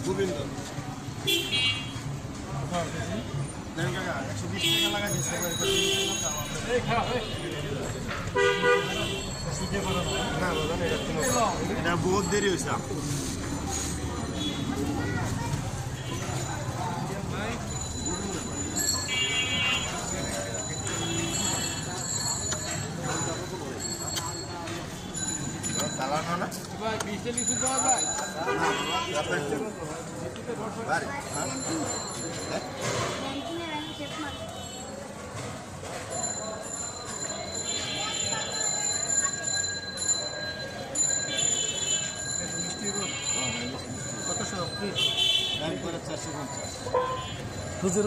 গোবিন্দ দেন কাকা 120 টাকা লাগা দিচ্ছে না বাবা এটা বহুত দেরি হয়েছে চালানো না ভাই 20 লিটার দাও ভাই বাড়ি কত 450 হুজুর